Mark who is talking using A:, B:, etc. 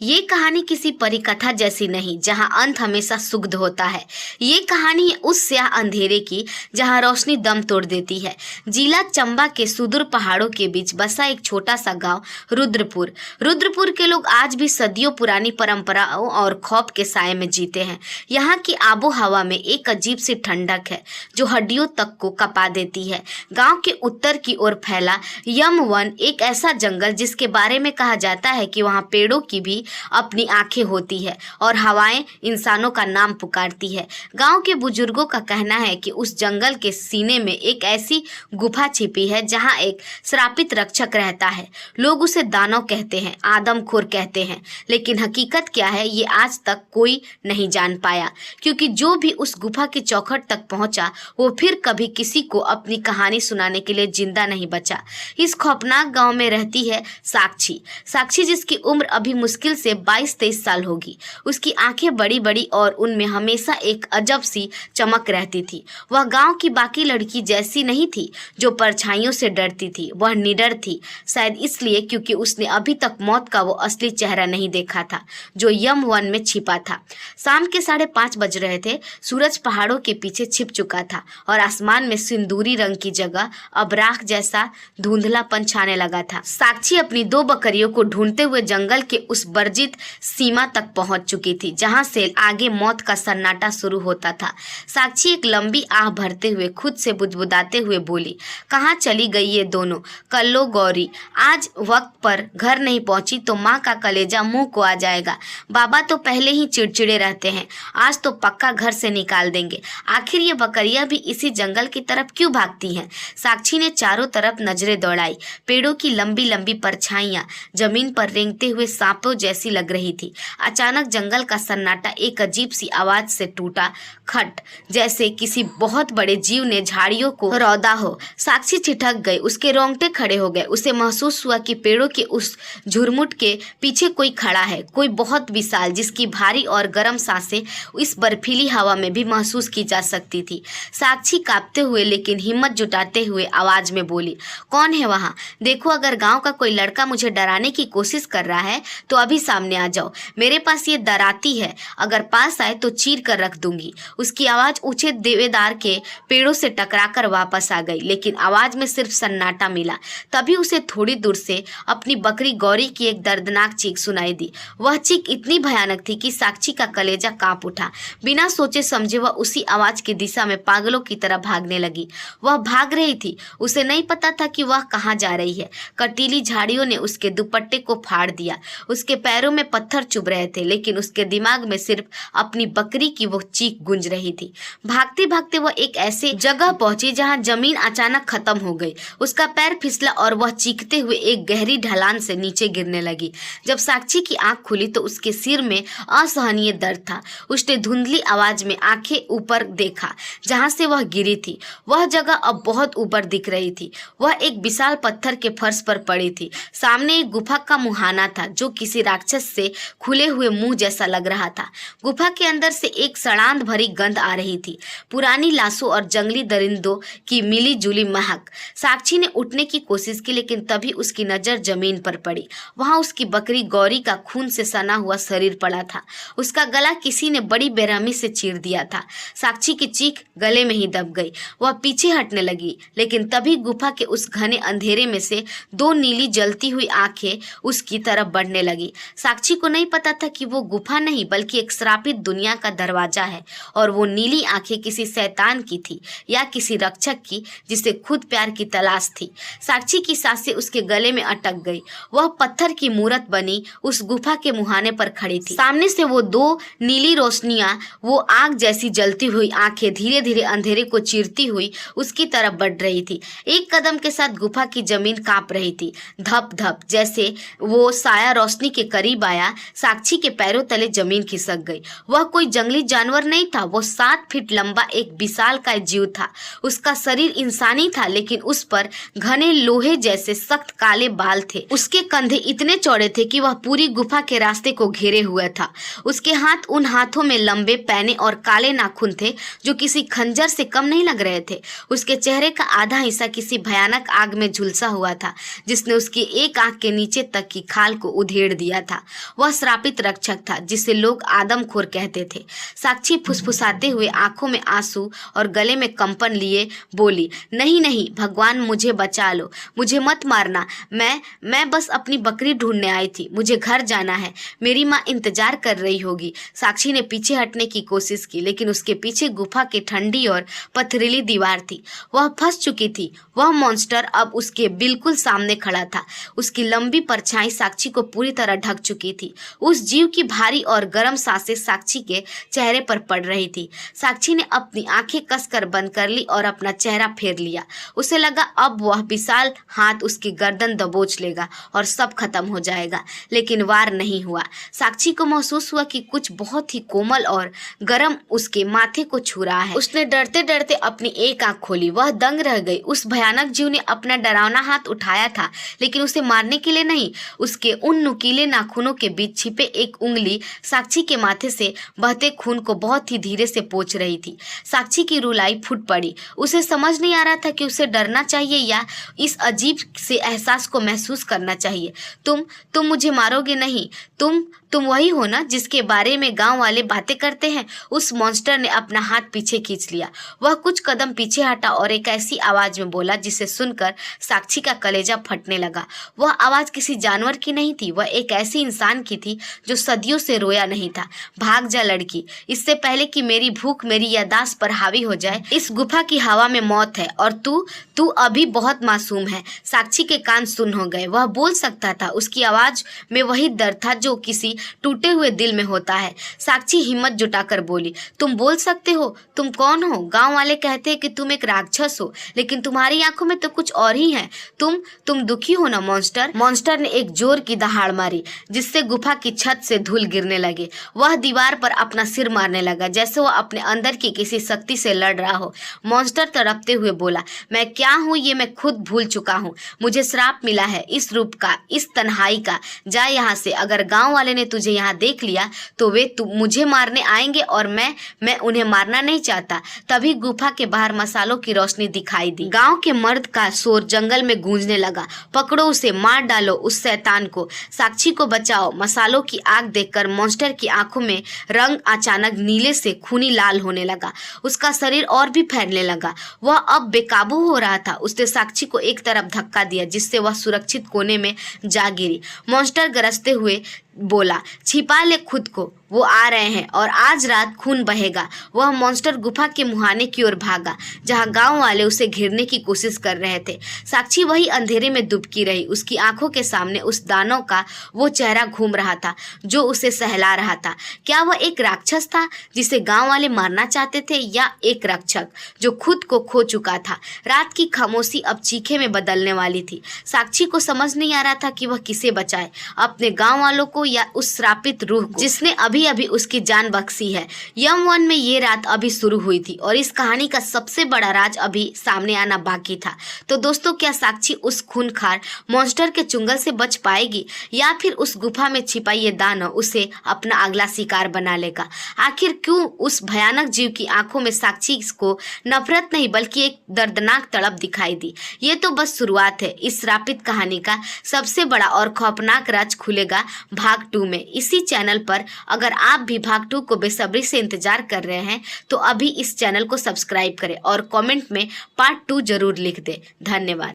A: ये कहानी किसी परिकथा जैसी नहीं जहां अंत हमेशा सुखद होता है। ये कहानी है उस स्याह अंधेरे की जहां रोशनी दम तोड़ देती है। जिला चंबा के सुदूर पहाड़ों के बीच बसा एक छोटा सा गांव रुद्रपुर। रुद्रपुर के लोग आज भी सदियों पुरानी परंपराओं और खौफ के साए में जीते हैं। यहाँ की आबो हवा में एक अजीब सी ठंडक है जो हड्डियों तक को कपा देती है। गांव के उत्तर की ओर फैला यम वन एक ऐसा जंगल जिसके बारे में कहा जाता है कि वहाँ पेड़ों की भी अपनी आंखें होती है और हवाएं इंसानों का नाम पुकारती है। गांव के बुजुर्गों का कहना है कि उस जंगल के सीने में एक ऐसी गुफा छिपी है जहां एक श्रापित रक्षक रहता है। लोग उसे दानव कहते हैं, आदमखोर कहते हैं, लेकिन हकीकत क्या है ये आज तक कोई नहीं जान पाया, क्योंकि जो भी उस गुफा की चौखट तक पहुंचा वो फिर कभी किसी को अपनी कहानी सुनाने के लिए जिंदा नहीं बचा। इस खौफनाक गांव में रहती है साक्षी। साक्षी जिसकी उम्र अभी मुश्किल से 22-23 साल होगी। उसकी आंखें बड़ी बड़ी और उनमें हमेशा एक अजब सी चमक रहती थी। वह गांव की बाकी लड़की जैसी नहीं थी जो परछाइयों से डरती थी। वह निडर थी, शायद इसलिए क्योंकि उसने अभी तक मौत का वो असली चेहरा नहीं देखा था जो यम वन में छिपा था। शाम के 5:30 बज रहे थे। सूरज पहाड़ों के पीछे छिप चुका था और आसमान में सिंदूरी रंग की जगह अब राख जैसा धुंधलापन छाने लगा था। साक्षी अपनी 2 बकरियों को ढूंढते हुए जंगल के उस वर्जित सीमा तक पहुंच चुकी थी जहां से आगे मौत का सन्नाटा शुरू होता था। साक्षी एक लंबी आह भरते हुए खुद से बुदबुदाते हुए बोली, कहाँ चली गई ये दोनों? कल्लो गौरी आज वक्त पर घर नहीं पहुंची तो माँ का कलेजा मुंह को आ जाएगा। बाबा तो पहले ही चिड़चिड़े रहते हैं, आज तो पक्का घर से निकाल देंगे। आखिर ये बकरियां भी इसी जंगल की तरफ क्यों भागती हैं? साक्षी ने चारों तरफ नजरें दौड़ाई। पेड़ों की लंबी लंबी परछाइयां जमीन पर रेंगते हुए सांपों जैसी लग रही थी। अचानक जंगल का सन्नाटा एक अजीब सी आवाज से टूटा, खट, जैसे किसी बहुत बड़े जीव ने झाड़ियों को रौंदा हो। साक्षी ठिठक गई, उसके रोंगटे खड़े हो गए। उसे महसूस हुआ कि पेड़ों के उस झुरमुट के पीछे कोई खड़ा है, कोई बहुत विशाल, जिसकी भारी और गर्म सांसें इस बर्फीली हवा में भी महसूस की जा सकती थी। साक्षी कांपते हुए लेकिन हिम्मत जुटाते हुए आवाज में बोली, कौन है वहाँ? देखो, अगर गांव का कोई लड़का मुझे डराने की कोशिश कर रहा है तो अभी सामने आ जाओ। मेरे पास ये दराती है, अगर पास आए तो चीर कर रख दूंगी। उसकी आवाज ऊंचे देवेदार के पेड़ों से टकराकर वापस आ गई, लेकिन आवाज में सिर्फ सन्नाटा मिला। तभी उसे थोड़ी दूर से अपनी बकरी गौरी की एक दर्दनाक चीख सुनाई दी। वह चीख इतनी भयानक थी कि साक्षी का कलेजा कांप उठा। बिना सोचे समझे वह उसी आवाज की दिशा में पागलों की तरह भागने लगी। वह भाग रही थी, उसे नहीं पता था कि वह कहाँ जा रही है। कटीली झाड़ियों ने उसके दुपट्टे को फाड़ दिया। उसके पैरों में पत्थर चुभ रहे थे, लेकिन उसके दिमाग में सिर्फ अपनी बकरी की वो चीख गूंज रही थी। भागते भागते वह एक ऐसे जगह पहुंची जहां जमीन अचानक खत्म हो गई। उसका पैर फिसला और वह चीखते हुए एक गहरी ढलान से नीचे गिरने लगी। जब साक्षी की आंख खुली तो उसके सिर में असहनीय दर्द था। उसने धुंधली आवाज में आंखें ऊपर देखा जहां से वह गिरी थी। वह जगह अब बहुत ऊपर दिख रही थी। वह एक विशाल पत्थर के फर्श पर पड़ी थी। सामने एक गुफा का मुहाना था जो किसी राक्षस से खुले हुए मुंह जैसा लग रहा था। गुफा के अंदर से एक सड़ांध भरी गंध आ रही थी, पुरानी लाशों और जंगली दरिंदों की मिली जुली महक। साक्षी ने उठने की कोशिश की, लेकिन तभी उसकी नजर जमीन पर पड़ी। वहां उसकी बकरी गौरी का खून से सना हुआ शरीर पड़ा था। उसका गला किसी ने बड़ी बेरहमी से चीर दिया था। साक्षी की चीख गले में ही दब गई। वह पीछे हटने लगी, लेकिन तभी गुफा के उस घने अंधेरे में से 2 नीली जलती हुई आंखें उसकी तरफ बढ़ने लगी। साक्षी को नहीं पता था कि वो गुफा नहीं बल्कि एक श्रापित दुनिया का दरवाजा है, और वो नीली आंखें किसी शैतान की थी या किसी रक्षक की जिसे खुद प्यार की तलाश थी। साक्षी की सांसें उसके गले में अटक गई। वह पत्थर की मूरत बनी उस गुफा के मुहाने पर खड़ी थी। सामने से वो 2 नीली रोशनियां, वो आग जैसी जलती हुई आंखें धीरे धीरे अंधेरे को चीरती हुई उसकी तरफ बढ़ रही थी। एक कदम के साथ गुफा की जमीन कांप रही थी। धप धप जैसे वो साया रोशनी के करीब आया, साक्षी के पैरों तले जमीन खिसक गई। वह कोई जंगली जानवर नहीं था, वो 7 फीट लंबा एक विशालकाय जीव था। उसका शरीर इंसानी था, लेकिन उस पर घने लोहे जैसे सख्त काले बाल थे। उसके कंधे इतने चौड़े थे कि वह पूरी गुफा के रास्ते को घेरे हुए था। उसके हाथ, उन हाथों में लंबे पैने और काले नाखून थे जो किसी खंजर से कम नहीं लग रहे थे। उसके चेहरे का आधा हिस्सा किसी भयानक आग में झुलसा हुआ था जिसने उसकी एक आंख के नीचे तक की खाल को उधेड़ दिया था। था। वह श्रापित रक्षक था जिसे लोग आदमखोर कहते थे। साक्षी फुसफुसाते हुए आंखों में आंसू और गले में कंपन लिए बोली, नहीं नहीं भगवान, मुझे बचा लो, मुझे मत मारना। मैं बस अपनी बकरी ढूंढने आई थी, मुझे घर जाना है, मेरी माँ इंतजार कर रही होगी। साक्षी ने पीछे हटने की कोशिश की, लेकिन उसके पीछे गुफा की ठंडी और पथरीली दीवार थी। वह फंस चुकी थी। वह मॉन्स्टर अब उसके बिल्कुल सामने खड़ा था। उसकी लंबी परछाई साक्षी को पूरी तरह ढक चुकी थी। उस जीव की भारी और गर्म सांसें साक्षी के चेहरे पर पड़ रही थी। साक्षी ने अपनी आंखें कसकर बंद कर ली और अपना चेहरा फेर लिया। उसे लगा अब वह विशाल हाथ उसकी गर्दन दबोच लेगा और सब खत्म हो जाएगा, लेकिन वार नहीं हुआ। साक्षी को महसूस हुआ कि कुछ बहुत ही कोमल और गर्म उसके माथे को छू रहा है। उसने डरते डरते अपनी एक आंख खोली। वह दंग रह गई। उस भयानक जीव ने अपना डरावना हाथ उठाया था, लेकिन उसे मारने के लिए नहीं। उसके उन नुकीले नाखूनों के बीच छिपे एक उंगली साक्षी के माथे से बहते खून को बहुत ही धीरे से पोंछ रही थी। साक्षी की रुलाई फूट पड़ी। उसे समझ नहीं आ रहा था कि उसे डरना चाहिए या इस अजीब से एहसास को महसूस करना चाहिए। तुम मुझे मारोगे नहीं? तुम वही हो ना जिसके बारे में गांव वाले बातें करते हैं? उस मॉन्स्टर ने अपना हाथ पीछे खींच लिया। वह कुछ कदम पीछे हटा और एक ऐसी आवाज में बोला जिसे सुनकर साक्षी का कलेजा फटने लगा। वह आवाज किसी जानवर की नहीं थी, वह एक ऐसी इंसान की थी जो सदियों से रोया नहीं था। भाग जा लड़की, इससे पहले कि मेरी भूख मेरी याददाश्त पर हावी हो जाए। इस गुफा की हवा में मौत है और तू अभी बहुत मासूम है। साक्षी के कान सुन हो गए। वह बोल सकता था। उसकी आवाज में वही दर्द था जो किसी टूटे हुए दिल में होता है। साक्षी हिम्मत जुटाकर बोली, तुम बोल सकते हो? तुम कौन हो? गांव वाले कहते हैं कि तुम एक राक्षस हो, लेकिन तुम्हारी आंखों में तो कुछ और ही है। तुम दुखी हो ना मॉन्स्टर? मॉन्स्टर ने एक जोर की दहाड़ मारी जिससे गुफा की छत से धूल गिरने लगे। वह दीवार पर अपना सिर मारने लगा जैसे वह अपने अंदर की किसी शक्ति से लड़ रहा हो। मॉन्स्टर तड़पते हुए बोला, मैं क्या हूँ ये मैं खुद भूल चुका हूँ। मुझे श्राप मिला है इस रूप का, इस तन्हाई का। जा यहाँ से। अगर गांव वाले ने तुझे यहाँ देख लिया तो वे मुझे मारने आएंगे और मैं उन्हें मारना नहीं चाहता। तभी गुफा के बाहर मसालों की रोशनी दिखाई दी। गांव के मर्द का शोर जंगल में गूंजने लगा। पकड़ो उसे, मार डालो उस शैतान को, साक्षी को बचाओ। मसालों की आग देखकर मॉन्स्टर की आंखों में रंग अचानक नीले से खूनी लाल होने लगा। उसका शरीर और भी फैलने लगा। वह अब बेकाबू हो रहा था। उसने साक्षी को एक तरफ धक्का दिया जिससे वह सुरक्षित कोने में जा गिरी। मॉन्स्टर गरजते हुए बोला, छिपा ले खुद को, वो आ रहे हैं और आज रात खून बहेगा। वह मॉन्स्टर गुफा के मुहाने की ओर भागा जहां गांव वाले उसे घेरने की कोशिश कर रहे थे। साक्षी वही अंधेरे में दुबकी रही। उसकी आंखों के सामने उस दानव का वो चेहरा घूम रहा था जो उसे सहला रहा था। क्या वह एक राक्षस था जिसे गांव वाले मारना चाहते थे, या एक रक्षक जो खुद को खो चुका था? रात की खामोशी अब चीखे में बदलने वाली थी। साक्षी को समझ नहीं आ रहा था कि वह किसे बचाए, अपने गाँव वालों को या उस श्रापित रूह को जिसने अभी उसकी जान बख्शी है। यम-1 में ये रात अभी शुरू हुई थी और इस कहानी का सबसे बड़ा राज अभी सामने आना बाकी था। तो दोस्तों, क्या साक्षी उस खूंखार मॉन्स्टर के चुंगल से बच पाएगी, या फिर उस गुफा में छिपा ये दानव उसे अपना अगला शिकार बना लेगा? आखिर क्यों उस भयानक जीव की आंखों में साक्षी को नफरत नहीं बल्कि एक दर्दनाक तड़प दिखाई दी? ये तो बस शुरुआत है। इस श्रापित कहानी का सबसे बड़ा और खौफनाक राज खुलेगा भाग 2 में इसी चैनल पर। अगर आप भी भाग 2 को बेसब्री से इंतजार कर रहे हैं तो अभी इस चैनल को सब्सक्राइब करें और कमेंट में पार्ट 2 जरूर लिख दें। धन्यवाद।